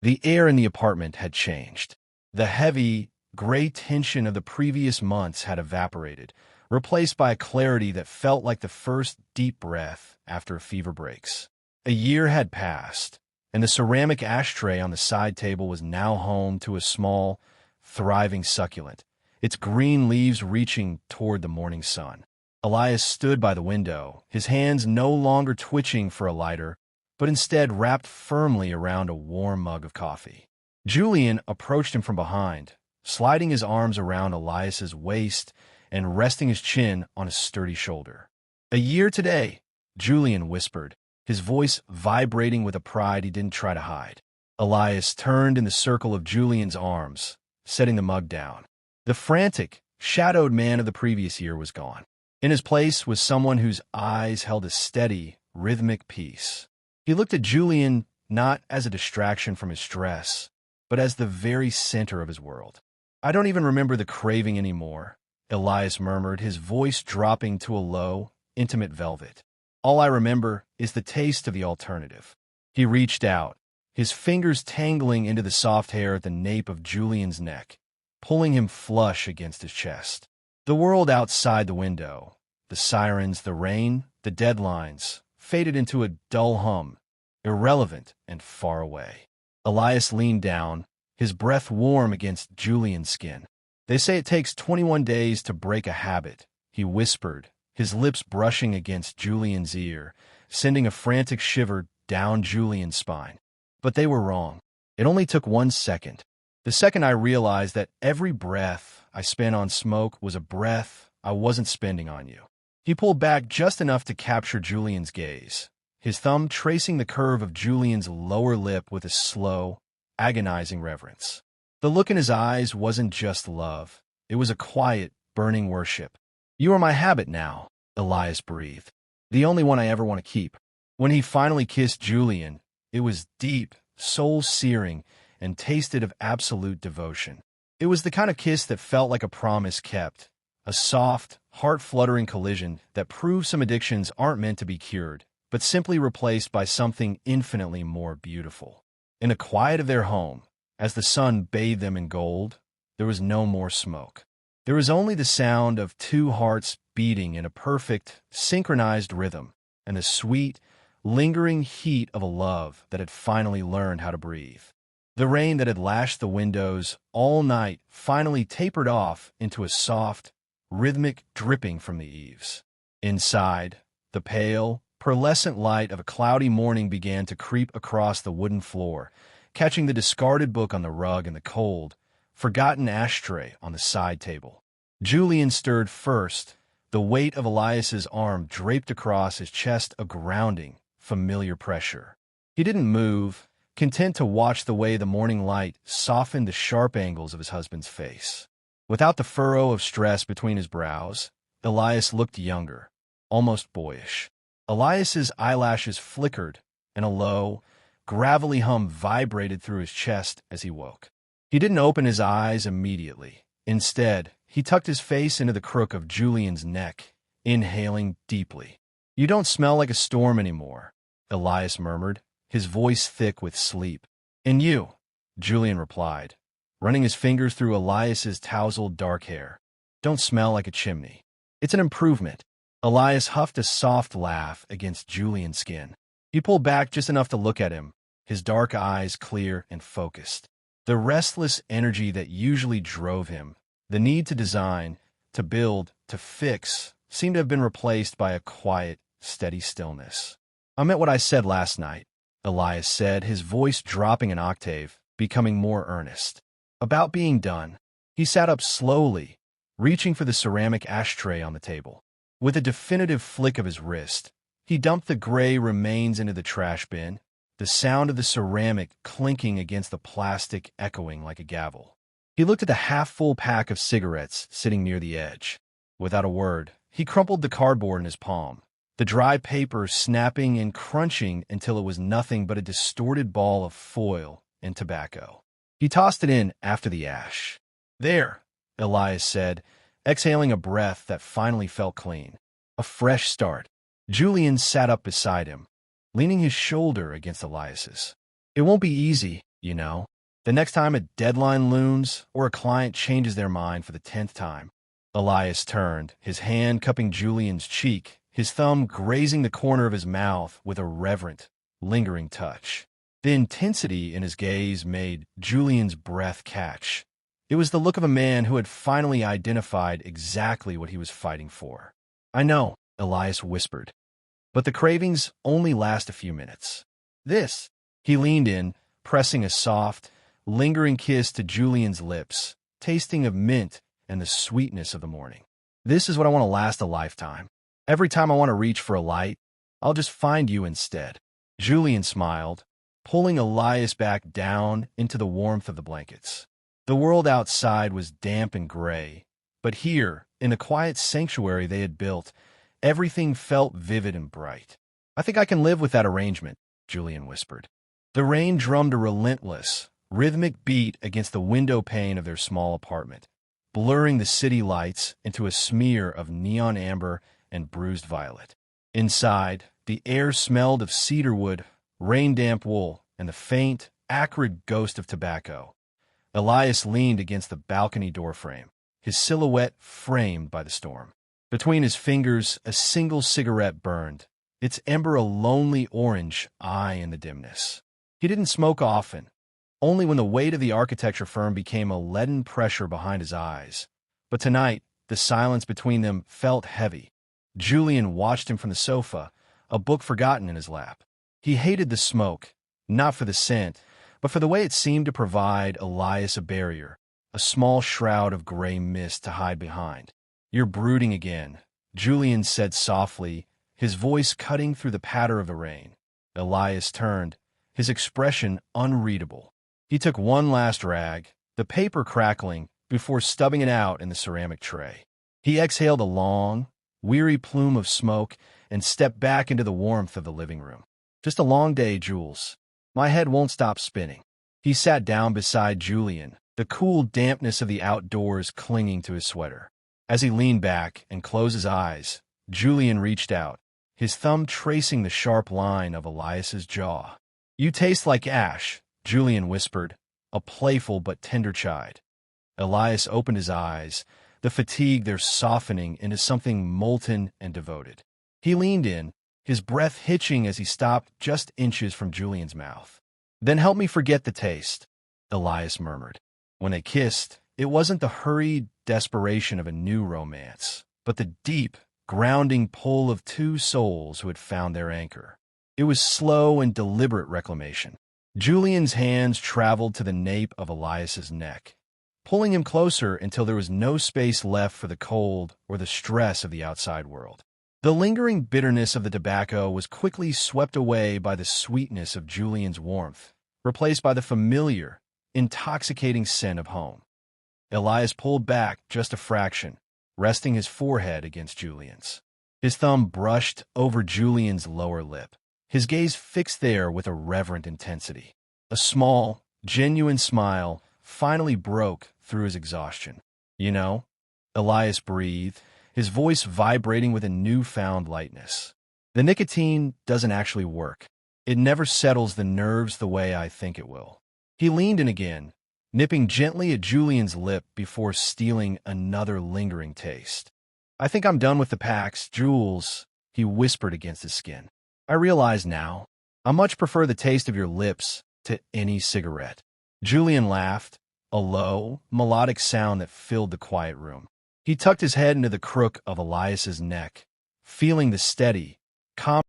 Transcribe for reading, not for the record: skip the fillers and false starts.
The air in the apartment had changed. The heavy, gray tension of the previous months had evaporated, replaced by a clarity that felt like the first deep breath after a fever breaks. A year had passed, and the ceramic ashtray on the side table was now home to a small, thriving succulent, its green leaves reaching toward the morning sun. Elias stood by the window, his hands no longer twitching for a lighter, but instead wrapped firmly around a warm mug of coffee. Julian approached him from behind, sliding his arms around Elias's waist and resting his chin on his sturdy shoulder. "A year today," Julian whispered, his voice vibrating with a pride he didn't try to hide. Elias turned in the circle of Julian's arms, setting the mug down. The frantic, shadowed man of the previous year was gone. In his place was someone whose eyes held a steady, rhythmic peace. He looked at Julian not as a distraction from his stress, but as the very center of his world. "I don't even remember the craving anymore," Elias murmured, his voice dropping to a low, intimate velvet. "All I remember is the taste of the alternative." He reached out, his fingers tangling into the soft hair at the nape of Julian's neck, pulling him flush against his chest. The world outside the window, the sirens, the rain, the deadlines, faded into a dull hum, irrelevant and far away. Elias leaned down, his breath warm against Julian's skin. "They say it takes 21 days to break a habit," he whispered, his lips brushing against Julian's ear, sending a frantic shiver down Julian's spine. But they were wrong. It only took 1 second. The second I realized that every breath I spent on smoke was a breath I wasn't spending on you. He pulled back just enough to capture Julian's gaze, his thumb tracing the curve of Julian's lower lip with a slow, agonizing reverence. The look in his eyes wasn't just love. It was a quiet, burning worship. "You are my habit now," Elias breathed. "The only one I ever want to keep." When he finally kissed Julian, it was deep, soul-searing, and tasted of absolute devotion. It was the kind of kiss that felt like a promise kept, a soft, heart-fluttering collision that proved some addictions aren't meant to be cured, but simply replaced by something infinitely more beautiful. In the quiet of their home, as the sun bathed them in gold, there was no more smoke. There was only the sound of two hearts beating in a perfect, synchronized rhythm, and the sweet, lingering heat of a love that had finally learned how to breathe. The rain that had lashed the windows all night finally tapered off into a soft, rhythmic dripping from the eaves. Inside, the pale, pearlescent light of a cloudy morning began to creep across the wooden floor, catching the discarded book on the rug and the cold, forgotten ashtray on the side table. Julian stirred first, the weight of Elias's arm draped across his chest, a grounding, familiar pressure. He didn't move, content to watch the way the morning light softened the sharp angles of his husband's face. Without the furrow of stress between his brows, Elias looked younger, almost boyish. Elias's eyelashes flickered, and a low, gravelly hum vibrated through his chest as he woke. He didn't open his eyes immediately. Instead, he tucked his face into the crook of Julian's neck, inhaling deeply. "You don't smell like a storm anymore," Elias murmured, his voice thick with sleep. "And you," Julian replied, running his fingers through Elias's tousled dark hair, "don't smell like a chimney." "It's an improvement." Elias huffed a soft laugh against Julian's skin. He pulled back just enough to look at him, his dark eyes clear and focused. The restless energy that usually drove him, the need to design, to build, to fix, seemed to have been replaced by a quiet, steady stillness. "I meant what I said last night," Elias said, his voice dropping an octave, becoming more earnest. "About being done." He sat up slowly, reaching for the ceramic ashtray on the table. With a definitive flick of his wrist, he dumped the gray remains into the trash bin, the sound of the ceramic clinking against the plastic echoing like a gavel. He looked at the half-full pack of cigarettes sitting near the edge. Without a word, he crumpled the cardboard in his palm, the dry paper snapping and crunching until it was nothing but a distorted ball of foil and tobacco. He tossed it in after the ash. "There," Elias said, exhaling a breath that finally felt clean. A fresh start. Julian sat up beside him, leaning his shoulder against Elias's. "It won't be easy," you know? The next time a deadline looms or a client changes their mind for the 10th time. Elias turned, his hand cupping Julian's cheek, his thumb grazing the corner of his mouth with a reverent, lingering touch. The intensity in his gaze made Julian's breath catch. It was the look of a man who had finally identified exactly what he was fighting for. "I know," Elias whispered, "but the cravings only last a few minutes." "This." He leaned in, pressing a soft, lingering kiss to Julian's lips, tasting of mint and the sweetness of the morning. "This is what I want to last a lifetime. Every time I want to reach for a light, I'll just find you instead." Julian smiled, pulling Elias back down into the warmth of the blankets. The world outside was damp and gray, but here, in the quiet sanctuary they had built, everything felt vivid and bright. "I think I can live with that arrangement," Julian whispered. The rain drummed a relentless, rhythmic beat against the window pane of their small apartment, blurring the city lights into a smear of neon amber and bruised violet. Inside, the air smelled of cedarwood, rain-damp wool, and the faint, acrid ghost of tobacco. Elias leaned against the balcony doorframe, his silhouette framed by the storm. Between his fingers, a single cigarette burned, its ember a lonely orange eye in the dimness. He didn't smoke often, only when the weight of the architecture firm became a leaden pressure behind his eyes. But tonight, the silence between them felt heavy. Julian watched him from the sofa, a book forgotten in his lap. He hated the smoke, not for the scent, but for the way it seemed to provide Elias a barrier, a small shroud of gray mist to hide behind. "You're brooding again," Julian said softly, his voice cutting through the patter of the rain. Elias turned, his expression unreadable. He took one last rag, the paper crackling, before stubbing it out in the ceramic tray. He exhaled a long, weary plume of smoke and stepped back into the warmth of the living room. "Just a long day, Jules. My head won't stop spinning." He sat down beside Julian, the cool dampness of the outdoors clinging to his sweater. As he leaned back and closed his eyes, Julian reached out, his thumb tracing the sharp line of Elias's jaw. "You taste like ash," Julian whispered, a playful but tender chide. Elias opened his eyes, the fatigue there softening into something molten and devoted. He leaned in, his breath hitching as he stopped just inches from Julian's mouth. "Then help me forget the taste," Elias murmured. When they kissed, it wasn't the hurried desperation of a new romance, but the deep, grounding pull of two souls who had found their anchor. It was slow and deliberate reclamation. Julian's hands traveled to the nape of Elias's neck, pulling him closer until there was no space left for the cold or the stress of the outside world. The lingering bitterness of the tobacco was quickly swept away by the sweetness of Julian's warmth, replaced by the familiar, intoxicating scent of home. Elias pulled back just a fraction, resting his forehead against Julian's. His thumb brushed over Julian's lower lip, his gaze fixed there with a reverent intensity. A small, genuine smile finally broke through his exhaustion. "You know," Elias breathed, his voice vibrating with a newfound lightness. "The nicotine doesn't actually work. It never settles the nerves the way I think it will." He leaned in again, nipping gently at Julian's lip before stealing another lingering taste. "I think I'm done with the packs, Jules," he whispered against his skin. "I realize now, I much prefer the taste of your lips to any cigarette." Julian laughed, a low, melodic sound that filled the quiet room. He tucked his head into the crook of Elias's neck, feeling the steady, calm